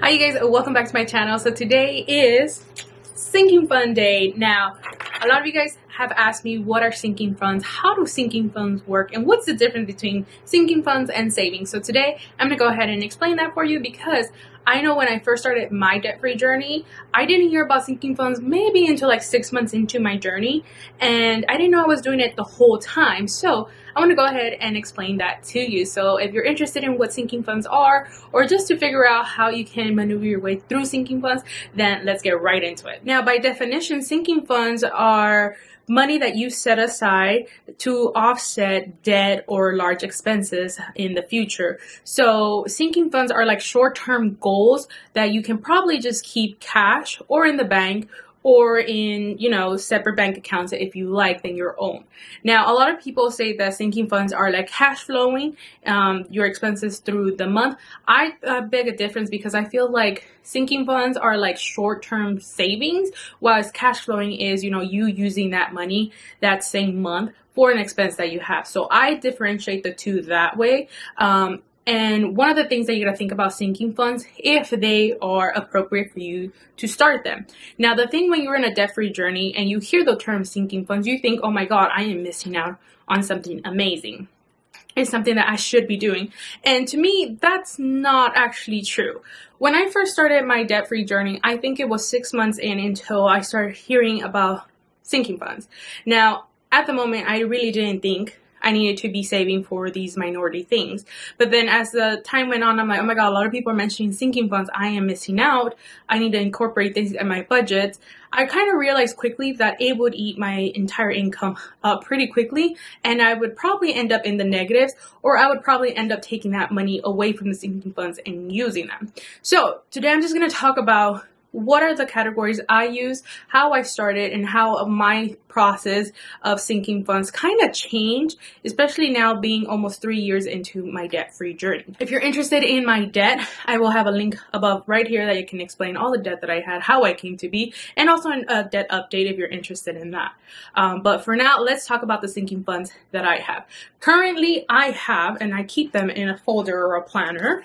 Hi you guys, welcome back to my channel. So today is sinking fund day. Now, a lot of you guys have asked me what are sinking funds, how do sinking funds work, and what's the difference between sinking funds and savings. So today I'm gonna go ahead and explain that for you, because I know when I first started my debt-free journey, I didn't hear about sinking funds maybe until like 6 months into my journey, and I didn't know I was doing it the whole time. So I want to go ahead and explain that to you. So if you're interested in what sinking funds are, or just to figure out how you can maneuver your way through sinking funds, then let's get right into it. Now, by definition, sinking funds are money that you set aside to offset debt or large expenses in the future. So sinking funds are like short-term goals that you can probably just keep cash or in the bank, or in, separate bank accounts if you like, than your own. Now, a lot of people say that sinking funds are like cash flowing your expenses through the month. I beg a difference, because I feel like sinking funds are like short-term savings, whilst cash flowing is, you using that money that same month for an expense that you have. So I differentiate the two that way. And one of the things that you got to think about sinking funds, if they are appropriate for you to start them. Now, the thing when you're in a debt-free journey and you hear the term sinking funds, you think, oh my God, I am missing out on something amazing. It's something that I should be doing. And to me, that's not actually true. When I first started my debt-free journey, I think it was 6 months in until I started hearing about sinking funds. Now, at the moment, I really didn't think I needed to be saving for these minority things. But then as the time went on, I'm like, oh my God, a lot of people are mentioning sinking funds. I am missing out. I need to incorporate these in my budget. I kind of realized quickly that it would eat my entire income up pretty quickly, and I would probably end up in the negatives, or I would probably end up taking that money away from the sinking funds and using them. So today I'm just going to talk about what are the categories I use, how I started, and how my process of sinking funds kind of changed, especially now being almost 3 years into my debt-free journey. If you're interested in my debt, I will have a link above right here that you can explain all the debt that I had, how I came to be, and also a debt update if you're interested in that. But for now, let's talk about the sinking funds that I have. Currently, I have, and I keep them in a folder or a planner.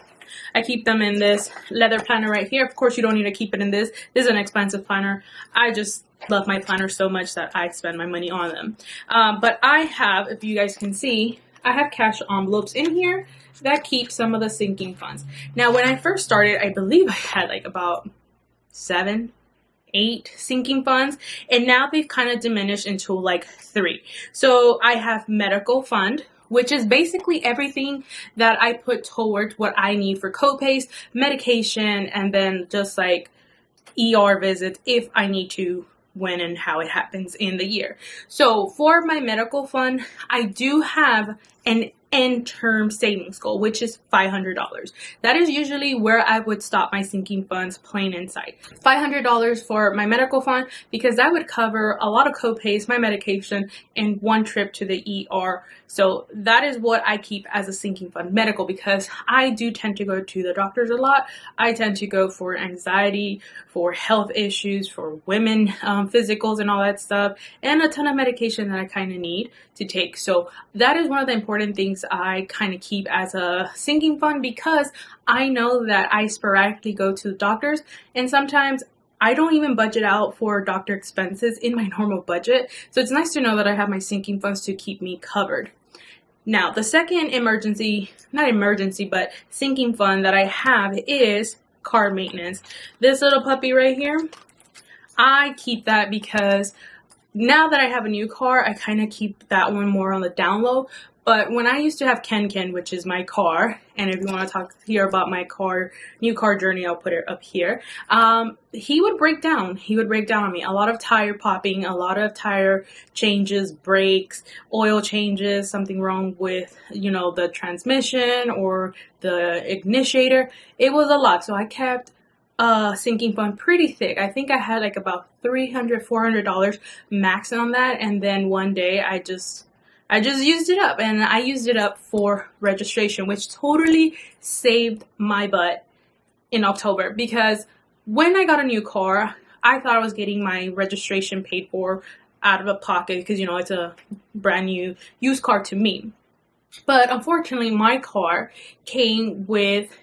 I keep them in this leather planner right here. Of course, you don't need to keep it in this. This is an expensive planner. I just love my planners so much that I spend my money on them. But I have, if you guys can see, I have cash envelopes in here that keep some of the sinking funds. Now, when I first started, I believe I had like about 7, 8 sinking funds, and now they've kind of diminished into like 3. So I have medical fund, which is basically everything that I put towards what I need for copays, medication, and then just like ER visits if I need to, when and how it happens in the year. So for my medical fund, I do have an end-term savings goal, which is $500. That is usually where I would stop my sinking funds, plain in sight. $500 for my medical fund, because that would cover a lot of copays, my medication, and one trip to the ER. So that is what I keep as a sinking fund, medical, because I do tend to go to the doctors a lot. I tend to go for anxiety, for health issues, for women physicals and all that stuff, and a ton of medication that I kind of need to take. So that is one of the important things I kind of keep as a sinking fund, because I know that I sporadically go to the doctors, and sometimes I don't even budget out for doctor expenses in my normal budget. So it's nice to know that I have my sinking funds to keep me covered. Now, the second sinking fund that I have is car maintenance. This little puppy right here, I keep that because now that I have a new car, I kind of keep that one more on the down low. But when I used to have Ken, which is my car, and if you want to hear about my new car journey, I'll put it up here. He would break down. He would break down on me. A lot of tire popping, a lot of tire changes, brakes, oil changes, something wrong with, the transmission or the ignitioner. It was a lot. So I kept sinking fund pretty thick. I think I had like about $300, $400 max on that. And then one day I just used it up, and I used it up for registration, which totally saved my butt in October, because when I got a new car, I thought I was getting my registration paid for out of a pocket, because, it's a brand new used car to me. But unfortunately, my car came with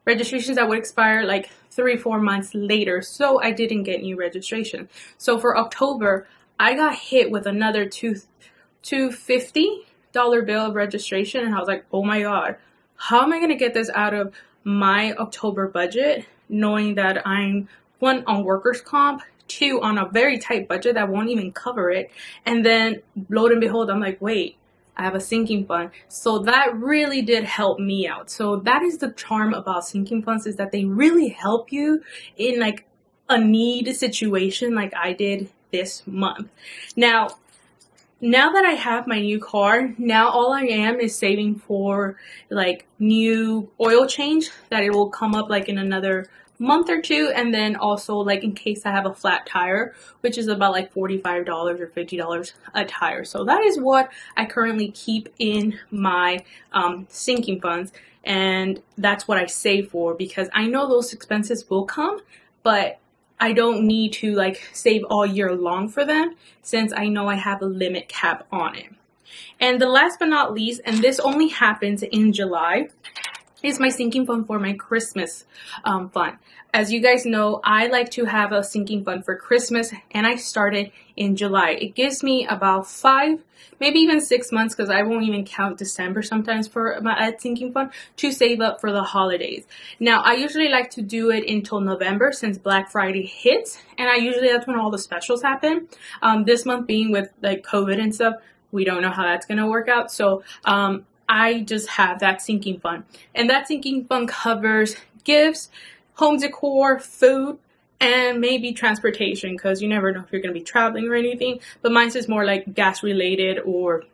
registrations that would expire like 3-4 months later, so I didn't get new registration. So for October, I got hit with another $250 bill of registration, and I was like, oh my god, how am I going to get this out of my October budget, knowing that I'm, one, on workers comp, two, on a very tight budget that won't even cover it. And then lo and behold, I'm like, wait, I have a sinking fund. So that really did help me out. So that is the charm about sinking funds, is that they really help you in like a need situation like I did this month. Now that I have my new car, now all I am is saving for like new oil change, that it will come up like in another month or two, and then also like in case I have a flat tire, which is about like $45 or $50 a tire. So that is what I currently keep in my sinking funds, and that's what I save for, because I know those expenses will come, but I don't need to like save all year long for them, since I know I have a limit cap on it. And the last but not least, and this only happens in July, is my sinking fund for my Christmas fund. As you guys know, I like to have a sinking fund for Christmas, and I started in July. It gives me about 5, maybe even 6 months, because I won't even count December sometimes for my sinking fund, to save up for the holidays. Now, I usually like to do it until November, since Black Friday hits, and that's when all the specials happen. This month being with like COVID and stuff, we don't know how that's going to work out. So I just have that sinking fund, and that sinking fund covers gifts, home decor, food, and maybe transportation, because you never know if you're going to be traveling or anything. But mine's is more like gas related, or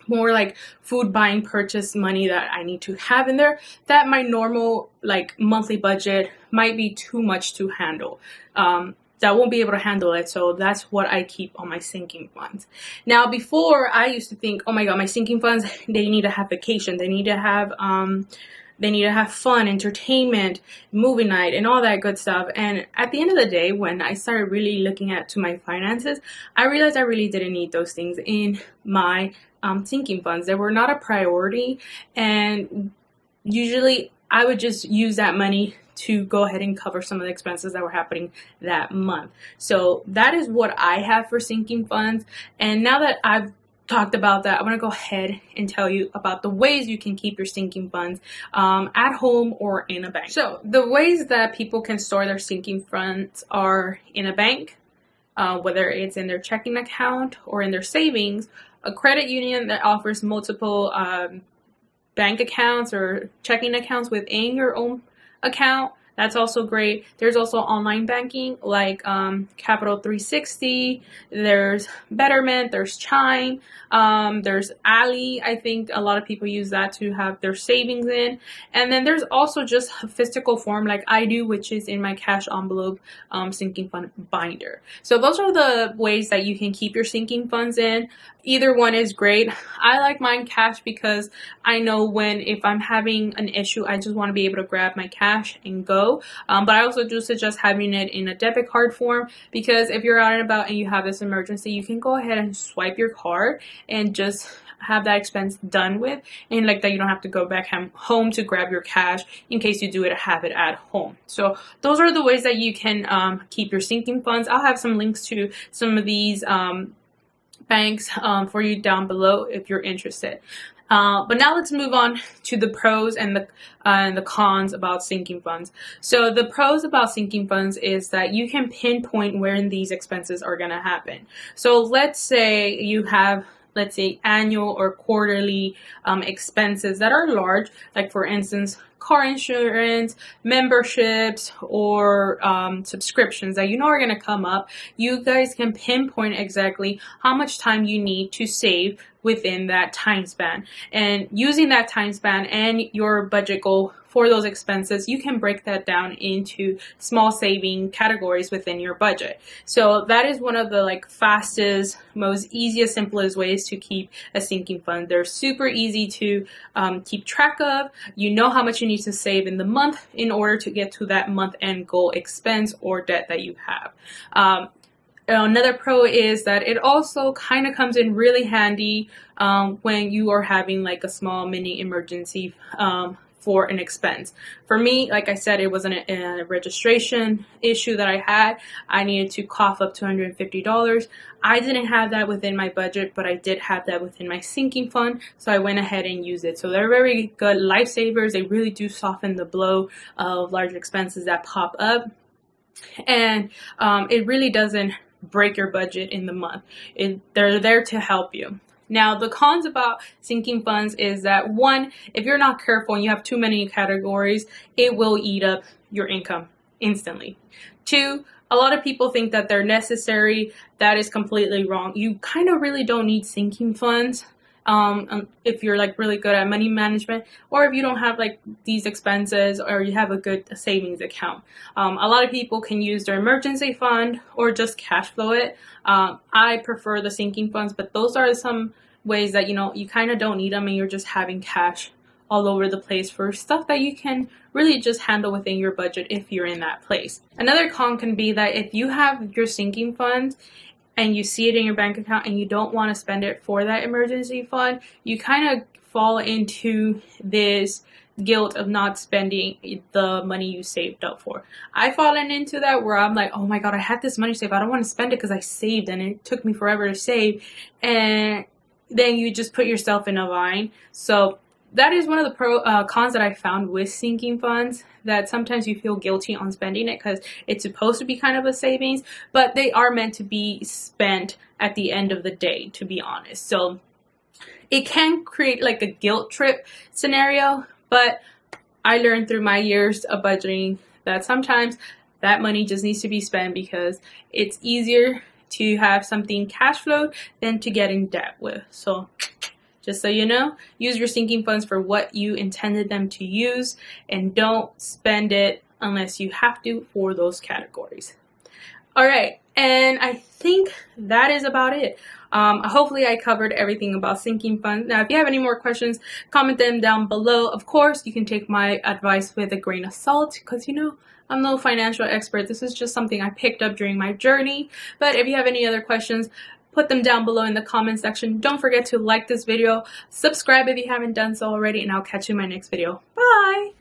more like food buying purchase money that I need to have in there, that my normal like monthly budget might be too much to handle. That won't be able to handle it. So that's what I keep on my sinking funds. Now, before, I used to think, oh my god, my sinking funds, they need to have vacation, they need to have fun, entertainment, movie night, and all that good stuff. And at the end of the day, when I started really looking to my finances, I realized I really didn't need those things in my sinking funds. They were not a priority, and usually I would just use that money to go ahead and cover some of the expenses that were happening that month. So that is what I have for sinking funds. And now that I've talked about that, I want to go ahead and tell you about the ways you can keep your sinking funds at home or in a bank. So the ways that people can store their sinking funds are in a bank, whether it's in their checking account or in their savings, a credit union that offers multiple bank accounts or checking accounts within your own account. That's also great. There's also online banking like Capital 360. There's Betterment. There's Chime. There's Ali. I think a lot of people use that to have their savings in. And then there's also just a physical form like I do, which is in my cash envelope sinking fund binder. So those are the ways that you can keep your sinking funds in. Either one is great. I like mine cash because I know if I'm having an issue, I just want to be able to grab my cash and go. But I also do suggest having it in a debit card form, because if you're out and about and you have this emergency, you can go ahead and swipe your card and just have that expense done with, and like that you don't have to go back home to grab your cash in case you do have it at home. So those are the ways that you can keep your sinking funds. I'll have some links to some of these banks for you down below if you're interested. But now let's move on to the pros and the cons about sinking funds. So the pros about sinking funds is that you can pinpoint when these expenses are going to happen. So let's say you have, let's say, annual or quarterly expenses that are large, like for instance, car insurance, memberships, or subscriptions that you know are going to come up. You guys can pinpoint exactly how much time you need to save within that time span. And using that time span and your budget goal for those expenses, you can break that down into small saving categories within your budget. So that is one of the fastest, most easiest, simplest ways to keep a sinking fund. They're super easy to keep track of. You know how much you need to save in the month in order to get to that month end goal expense or debt that you have. Another pro is that it also kind of comes in really handy when you are having a small mini emergency for an expense. For me, like I said, it was a registration issue that I had. I needed to cough up $250. I didn't have that within my budget, but I did have that within my sinking fund, so I went ahead and used it. So they're very good lifesavers. They really do soften the blow of large expenses that pop up, and it really doesn't break your budget in the month. They're there to help you. Now, the cons about sinking funds is that, one, if you're not careful and you have too many categories, it will eat up your income instantly. Two, a lot of people think that they're necessary. That is completely wrong. You kind of really don't need sinking funds if you're like really good at money management, or if you don't have like these expenses, or you have a good savings account. A lot of people can use their emergency fund or just cash flow it. I prefer the sinking funds, but those are some ways that, you know, you kind of don't need them and you're just having cash all over the place for stuff that you can really just handle within your budget if you're in that place. Another con can be that if you have your sinking funds and you see it in your bank account and you don't want to spend it for that emergency fund, you kind of fall into this guilt of not spending the money you saved up for. I've fallen into that where I'm like, oh my God, I had this money saved. I don't want to spend it because I saved and it took me forever to save. And then you just put yourself in a bind. So that is one of the cons that I found with sinking funds, that sometimes you feel guilty on spending it because it's supposed to be kind of a savings, but they are meant to be spent at the end of the day, to be honest. So it can create like a guilt trip scenario, but I learned through my years of budgeting that sometimes that money just needs to be spent because it's easier to have something cash flow than to get in debt with. So just so you know, use your sinking funds for what you intended them to use, and don't spend it unless you have to for those categories. All right, and I think that is about it. Hopefully I covered everything about sinking funds. Now, if you have any more questions, comment them down below. Of course, you can take my advice with a grain of salt because, you know, I'm no financial expert. This is just something I picked up during my journey. But if you have any other questions, put them down below in the comment section. Don't forget to like this video, subscribe if you haven't done so already, and I'll catch you in my next video. Bye!